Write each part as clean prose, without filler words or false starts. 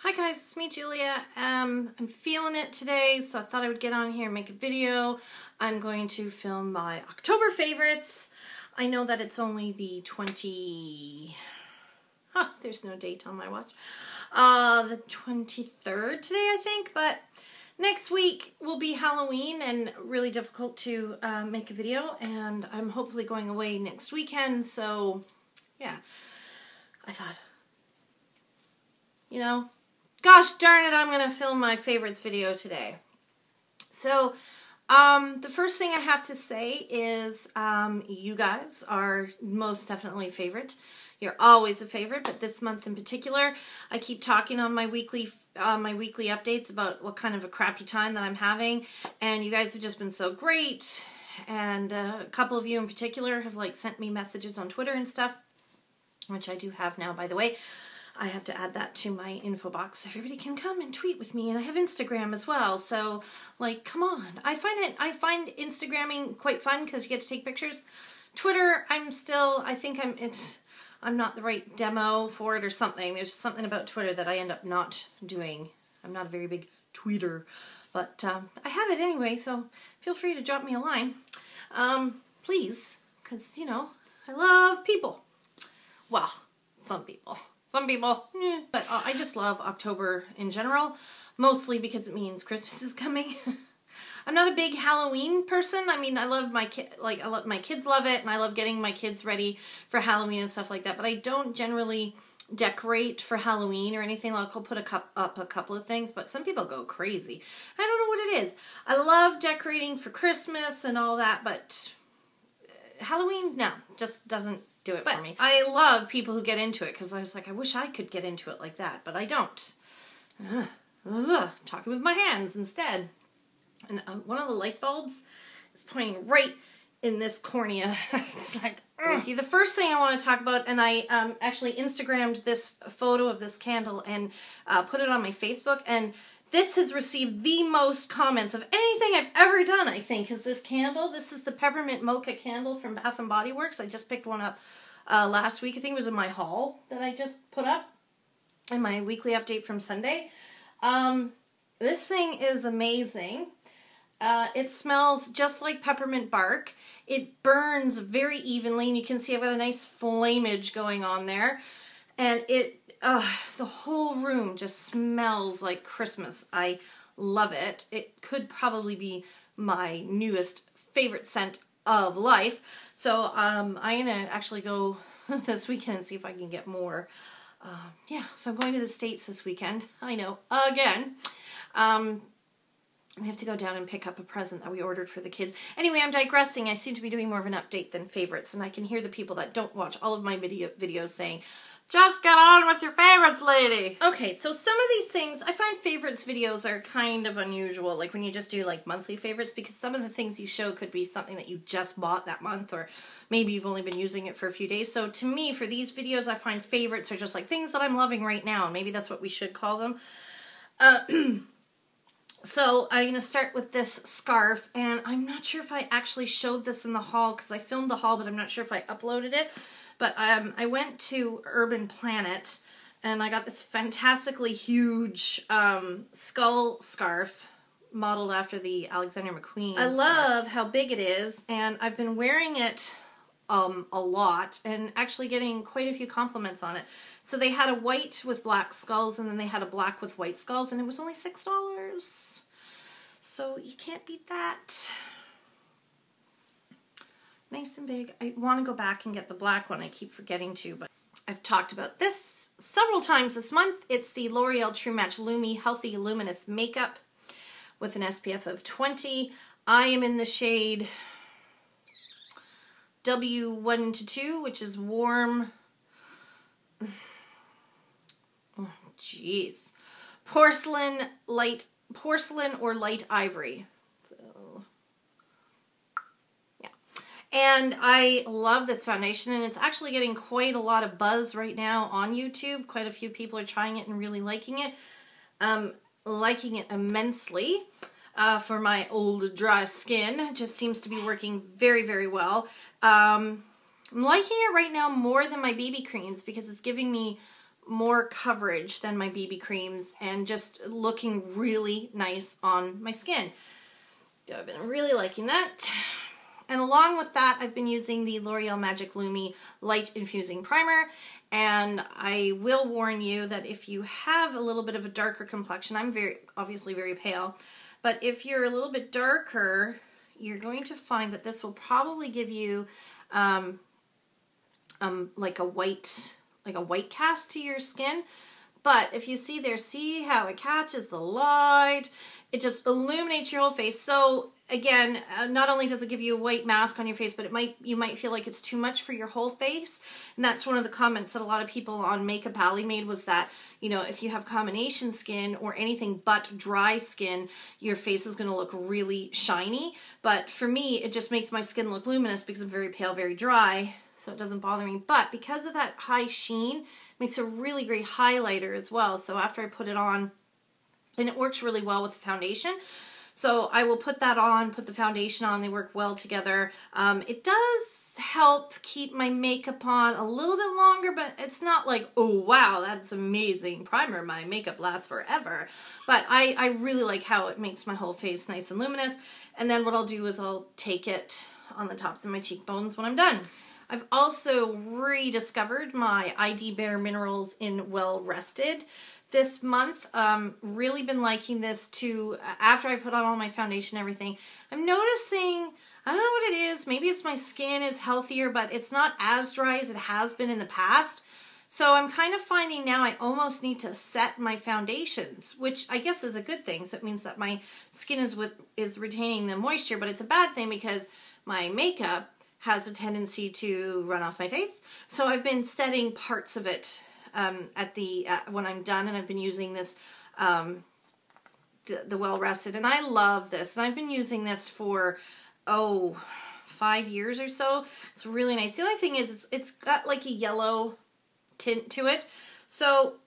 Hi guys, it's me, Julia. I'm feeling it today, so I thought I would get on here and make a video. I'm going to film my October favorites. I know that it's only the 20... Oh, there's no date on my watch. The 23rd today, I think, but next week will be Halloween and really difficult to make a video, and I'm hopefully going away next weekend, so yeah. I thought, you know, gosh darn it, I'm going to film my favorites video today. So, the first thing I have to say is, you guys are most definitely a favorite. You're always a favorite, but this month in particular, I keep talking on my weekly updates about what kind of a crappy time that I'm having, and you guys have just been so great, and a couple of you in particular have sent me messages on Twitter and stuff, which I do have now, by the way. I have to add that to my info box so everybody can come and tweet with me, and I have Instagram as well. So, come on. I find Instagramming quite fun because you get to take pictures. Twitter, I'm not the right demo for it or something. There's something about Twitter that I end up not doing. I'm not a very big tweeter, but I have it anyway, so feel free to drop me a line. Please, because, I love people. Well, some people. Some people, but I just love October in general, mostly because it means Christmas is coming. I'm not a big Halloween person. I mean, I love my kids love it, and I love getting my kids ready for Halloween and stuff like that, but I don't generally decorate for Halloween or anything. I'll put up a couple of things, but some people go crazy. I don't know what it is. I love decorating for Christmas and all that, but Halloween, no, just doesn't do it for me. I love people who get into it, because I was like, I wish I could get into it like that, but I don't. Talking with my hands instead. And one of the light bulbs is pointing right in this cornea. It's like, the first thing I want to talk about, and I actually Instagrammed this photo of this candle and put it on my Facebook, and this has received the most comments of anything I've ever done, I think, is this candle. This is the Peppermint Mocha candle from Bath & Body Works. I just picked one up last week. I think it was in my haul that I just put up in my weekly update from Sunday. This thing is amazing. It smells just like peppermint bark. It burns very evenly, and you can see I've got a nice flamage going on there. And the whole room just smells like Christmas. I love it. It could probably be my newest favorite scent of life. So I'm going to actually go this weekend and see if I can get more. Yeah, so I'm going to the States this weekend. I know, again. We have to go down and pick up a present that we ordered for the kids. Anyway, I'm digressing. I seem to be doing more of an update than favorites, and I can hear the people that don't watch all of my videos saying, just get on with your favorites, lady. Okay, so some of these things, I find favorites videos are kind of unusual, like when you just do monthly favorites, because some of the things you show could be something that you just bought that month, or maybe you've only been using it for a few days. So to me, for these videos, I find favorites are just things that I'm loving right now, and maybe that's what we should call them. So I'm going to start with this scarf, and I'm not sure if I actually showed this in the haul, because I filmed the haul, but I'm not sure if I uploaded it. But I went to Urban Planet, and I got this fantastically huge skull scarf modeled after the Alexander McQueen scarf. I love how big it is, and I've been wearing it a lot, and actually getting quite a few compliments on it. So they had a white with black skulls, and then they had a black with white skulls, and it was only $6. So you can't beat that. Nice and big. I want to go back and get the black one. I keep forgetting to, but I've talked about this several times this month. It's the L'Oreal True Match Lumi Healthy Luminous Makeup with an SPF of 20. I am in the shade W1 to 2, which is warm. Oh, jeez. Porcelain or light ivory. And I love this foundation, and it's actually getting quite a lot of buzz right now on YouTube. Quite a few people are trying it and really liking it. Liking it immensely for my old dry skin. It just seems to be working very, very well. I'm liking it right now more than my BB creams because it's giving me more coverage than my BB creams and just looking really nice on my skin. So I've been really liking that. And along with that, I've been using the L'Oreal Magic Lumi Light Infusing Primer. And I will warn you that if you have a little bit of a darker complexion, I'm obviously very pale, but if you're a little bit darker, you're going to find that this will probably give you like a white cast to your skin. But if you see there, see how it catches the light? It just illuminates your whole face. So again, not only does it give you a white mask on your face, but you might feel like it's too much for your whole face. And that's one of the comments that a lot of people on Makeup Alley made, was that, you know, if you have combination skin or anything but dry skin, your face is going to look really shiny. But for me, it just makes my skin look luminous because I'm very pale, very dry. So it doesn't bother me. But because of that high sheen, it makes a really great highlighter as well. So after I put it on, and it works really well with the foundation. So I will put that on, put the foundation on. They work well together. It does help keep my makeup on a little bit longer, but it's not like, oh wow, that's amazing primer. My makeup lasts forever. But I really like how it makes my whole face nice and luminous. And then what I'll do is I'll take it on the tops of my cheekbones when I'm done. I've also rediscovered my ID Bare Minerals in Well Rested this month. Really been liking this too. After I put on all my foundation and everything, I'm noticing, I don't know what it is, maybe it's my skin is healthier, but it's not as dry as it has been in the past. So I'm kind of finding now I almost need to set my foundations, which I guess is a good thing. So it means that my skin is retaining the moisture, but it's a bad thing because my makeup has a tendency to run off my face. So I've been setting parts of it when I'm done, and I've been using this, the Well Rested, and I love this. And I've been using this for, 5 years or so. It's really nice. The only thing is it's got like a yellow tint to it. So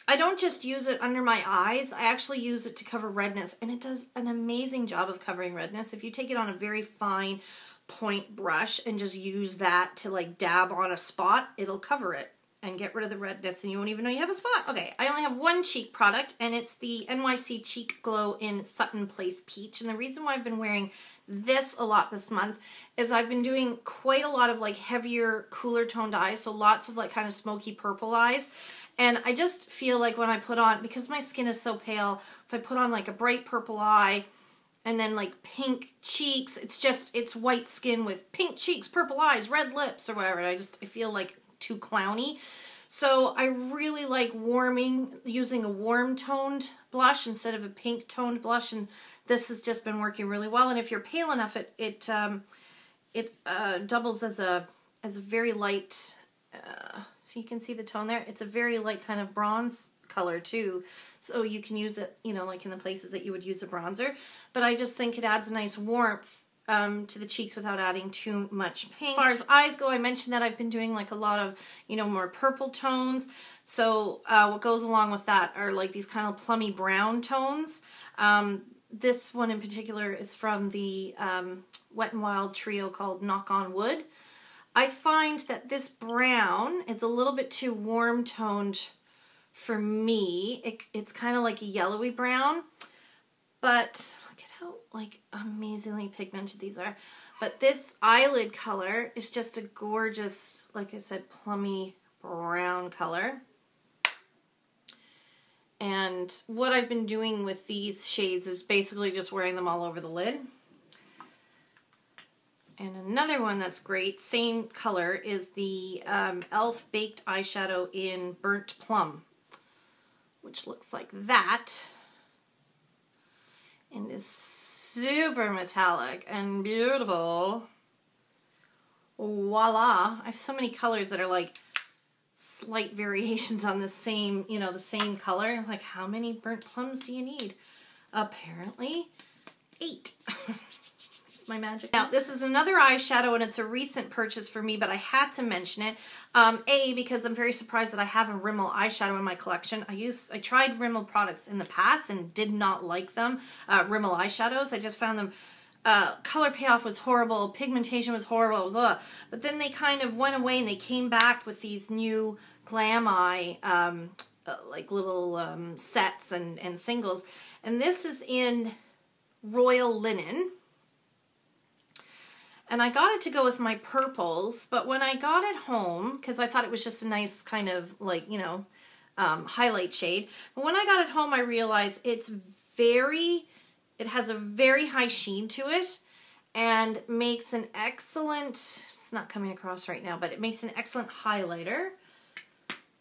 I don't just use it under my eyes. I actually use it to cover redness, and it does an amazing job of covering redness. If you take it on a very fine point brush and just use that to like dab on a spot, it'll cover it and get rid of the redness, and you won't even know you have a spot. Okay, I only have one cheek product, and it's the NYC Cheek Glow in Sutton Place Peach. And the reason why I've been wearing this a lot this month is I've been doing quite a lot of like heavier, cooler toned eyes, so lots of like kind of smoky purple eyes. And I just feel like when I put on, because my skin is so pale, if I put on like a bright purple eye and then like pink cheeks, it's white skin with pink cheeks, purple eyes, red lips or whatever. I feel like too clowny. So I really like using a warm toned blush instead of a pink toned blush, and this has just been working really well. And if you're pale enough, it doubles as a very light, so you can see the tone there. It's a very light kind of bronze color too, so you can use it, you know, like in the places that you would use a bronzer. But I just think it adds a nice warmth to the cheeks without adding too much pink. As far as eyes go, I mentioned that I've been doing like a lot of, you know, more purple tones. So what goes along with that are like these kind of plummy brown tones. This one in particular is from the Wet n Wild trio called Knock on Wood. I find that this brown is a little bit too warm toned for me. It's kind of like a yellowy brown, but look at how like amazingly pigmented these are. But this eyelid color is just a gorgeous, like I said, plummy brown color. And what I've been doing with these shades is basically just wearing them all over the lid. And another one that's great, same color, is the e.l.f. Baked Eyeshadow in Burnt Plum, which looks like that, and is super metallic and beautiful. Voila! I have so many colors that are like slight variations on the same, you know, the same color. Like, how many burnt plums do you need? Apparently 8. My magic. Now, this is another eyeshadow, and it's a recent purchase for me, but I had to mention it. Because I'm very surprised that I have a Rimmel eyeshadow in my collection. I tried Rimmel products in the past and did not like them. Rimmel eyeshadows. I just found them color payoff was horrible, pigmentation was horrible, blah. But then they kind of went away and they came back with these new Glam Eye, like little sets and singles. And this is in Royal Linen. And I got it to go with my purples, but when I got it home, because I thought it was just a nice kind of like, you know, highlight shade. But when I got it home, I realized it has a very high sheen to it and makes an excellent, it's not coming across right now, but it makes an excellent highlighter.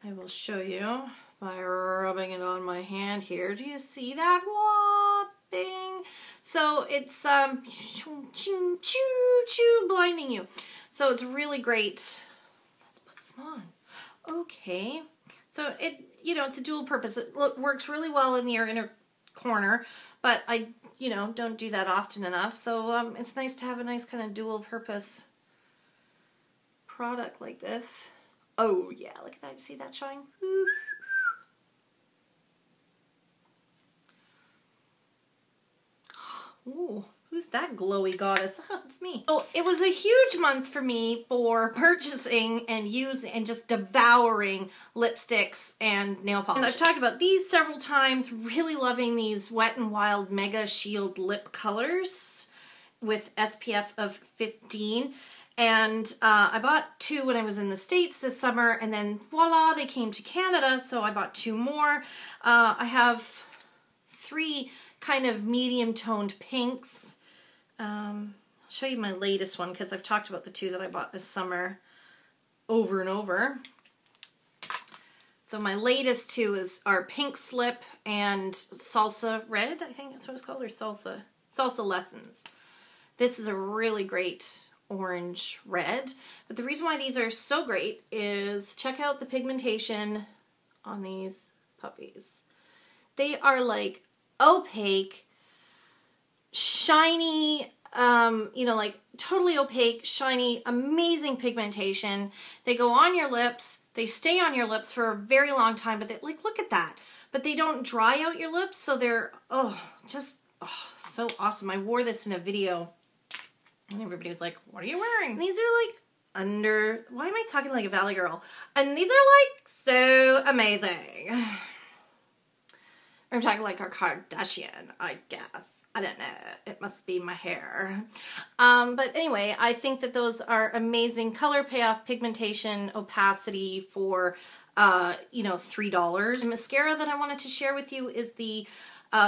I will show you by rubbing it on my hand here. Do you see that whopping? So it's blinding you. So it's really great. Let's put some on. Okay. So it, you know, it's a dual purpose. It works really well in the inner corner, but I, you know, don't do that often enough. So it's nice to have a nice kind of dual purpose product like this. Oh yeah, look at that. See that shine? Ooh, who's that glowy goddess? Oh, it's me. Oh, it was a huge month for me for purchasing and using and just devouring lipsticks and nail polish. And I've talked about these several times, really loving these Wet n Wild Mega Shield lip colors with SPF of 15. And I bought 2 when I was in the States this summer, and then voila, they came to Canada, so I bought 2 more. I have 3 kind of medium-toned pinks. I'll show you my latest one, because I've talked about the 2 that I bought this summer over and over. So my latest 2 are Pink Slip and Salsa Red, I think that's what it's called, or Salsa Lessons. This is a really great orange red, but the reason why these are so great is check out the pigmentation on these puppies. They are like opaque, shiny, you know, like totally opaque, shiny, amazing pigmentation. They go on your lips, they stay on your lips for a very long time, but they, like, look at that. But they don't dry out your lips, so they're, just so awesome. I wore this in a video and everybody was like, what are you wearing? And these are like why am I talking like a Valley girl? And these are like so amazing. I'm talking like our Kardashian, I guess. I don't know. It must be my hair. But anyway, I think that those are amazing color payoff, pigmentation, opacity for, you know, $3. The mascara that I wanted to share with you is the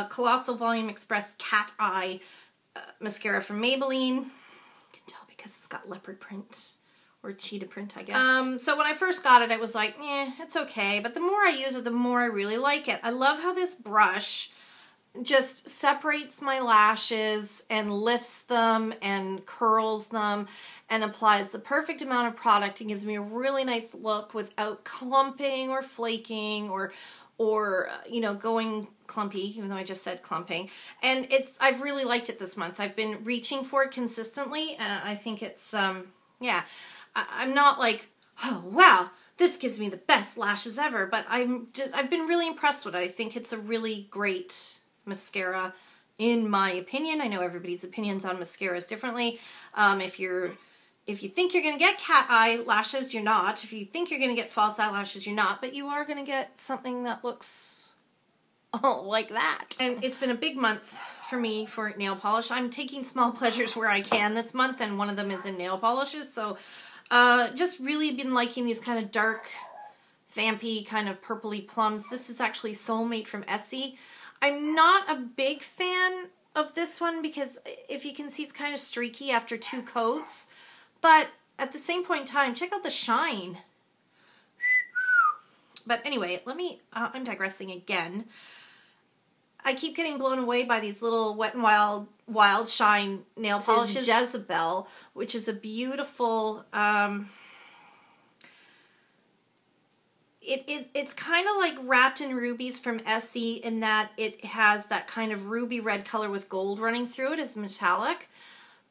Colossal Volume Express Cat Eye mascara from Maybelline. You can tell because it's got leopard print. Or cheetah print, I guess. So when I first got it, I was like, it's okay. But the more I use it, the more I really like it. I love how this brush just separates my lashes and lifts them and curls them and applies the perfect amount of product and gives me a really nice look without clumping or flaking or you know, going clumpy, even though I just said clumping. And I've really liked it this month. I've been reaching for it consistently, and I think it's, yeah. I'm not like, oh wow, this gives me the best lashes ever, but I've been really impressed with it. I think it's a really great mascara, in my opinion. I know everybody's opinions on mascaras differently. If you think you're gonna get cat eye lashes, you're not. If you think you're gonna get false eyelashes, you're not, but you are gonna get something that looks like that. And it's been a big month for me for nail polish. I'm taking small pleasures where I can this month, and one of them is in nail polishes, so just really been liking these kind of dark, vampy, kind of purpley plums. This is actually Soulmate from Essie. I'm not a big fan of this one because if you can see, it's kind of streaky after 2 coats. But at the same point in time, check out the shine. But anyway, I'm digressing again. I keep getting blown away by these little Wet n Wild Shine nail polishes. Jezebel, which is a beautiful, it's kind of like Wrapped in Rubies from Essie in that it has that kind of ruby red color with gold running through it. It's metallic.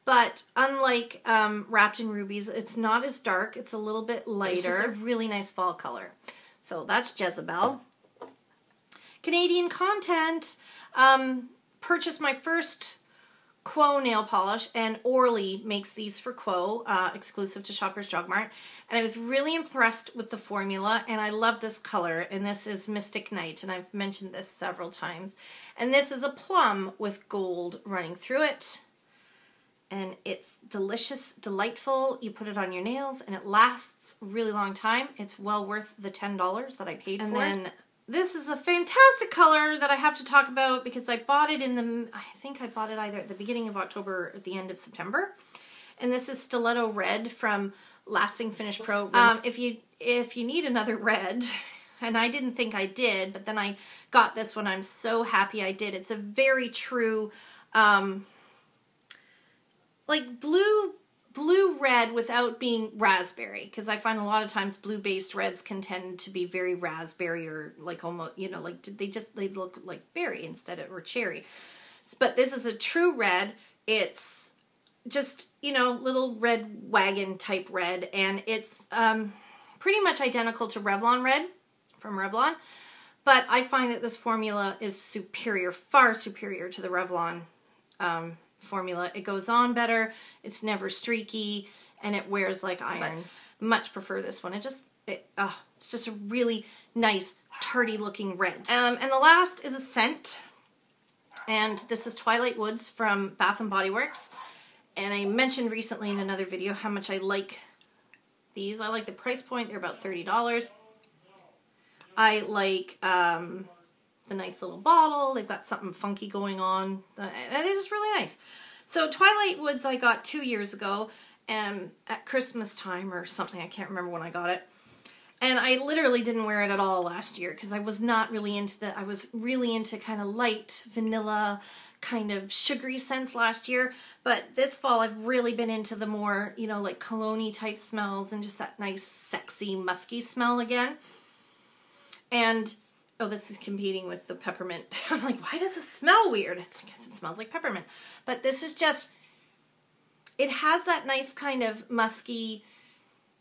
But unlike Wrapped in Rubies, it's not as dark. It's a little bit lighter. It's just a really nice fall color. So that's Jezebel. Canadian content. Purchased my first Quo nail polish, and Orly makes these for Quo, exclusive to Shoppers Drug Mart. And I was really impressed with the formula, and I love this color. And this is Mystic Night, and I've mentioned this several times. And this is a plum with gold running through it. And it's delicious, delightful. You put it on your nails, and it lasts a really long time. It's well worth the $10 that I paid for it. And then this is a fantastic color that I have to talk about because I bought it I think I bought it either at the beginning of October or at the end of September. And this is Stiletto Red from Lasting Finish Pro. If you need another red, and I didn't think I did, but then I got this one. I'm so happy I did. It's a very true, like blue-red without being raspberry, because I find a lot of times blue-based reds can tend to be very raspberry or like almost, you know, like they look like berry instead of, or cherry. But this is a true red. It's just, you know, little red wagon type red, and it's pretty much identical to Revlon red from Revlon, but I find that this formula is superior, far superior to the Revlon formula. It goes on better, it's never streaky, and it wears like iron. Much prefer this one. It's just a really nice tarty looking red. And the last is a scent, and this is Twilight Woods from Bath & Body Works. And I mentioned recently in another video how much I like these. I like the price point. They're about $30. I like the nice little bottle. They've got something funky going on. And they're just really nice. So Twilight Woods I got 2 years ago at Christmas time or something. I can't remember when I got it. And I literally didn't wear it at all last year because I was not really into I was really into kind of light vanilla, kind of sugary scents last year. But this fall I've really been into the more, you know, like cologne-y type smells and just that nice, sexy, musky smell again. And, oh, this is competing with the peppermint. I'm like, why does it smell weird? It's because it smells like peppermint. But this is just, it has that nice kind of musky,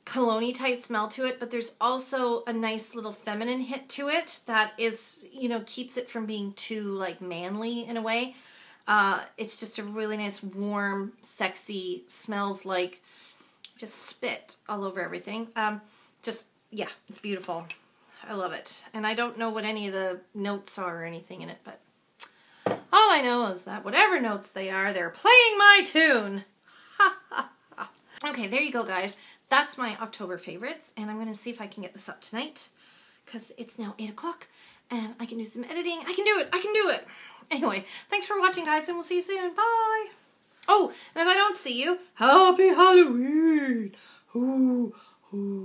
cologne-y type smell to it, but there's also a nice little feminine hit to it that is, you know, keeps it from being too, like, manly in a way. It's just a really nice, warm, sexy, smells like just spit all over everything. Yeah, it's beautiful. I love it. And I don't know what any of the notes are or anything in it, but all I know is that whatever notes they are, they're playing my tune. Okay, there you go, guys. That's my October favorites, and I'm going to see if I can get this up tonight, because it's now 8 o'clock, and I can do some editing. I can do it. I can do it. Anyway, thanks for watching, guys, and we'll see you soon. Bye. Oh, and if I don't see you, happy Halloween. Ooh, ooh.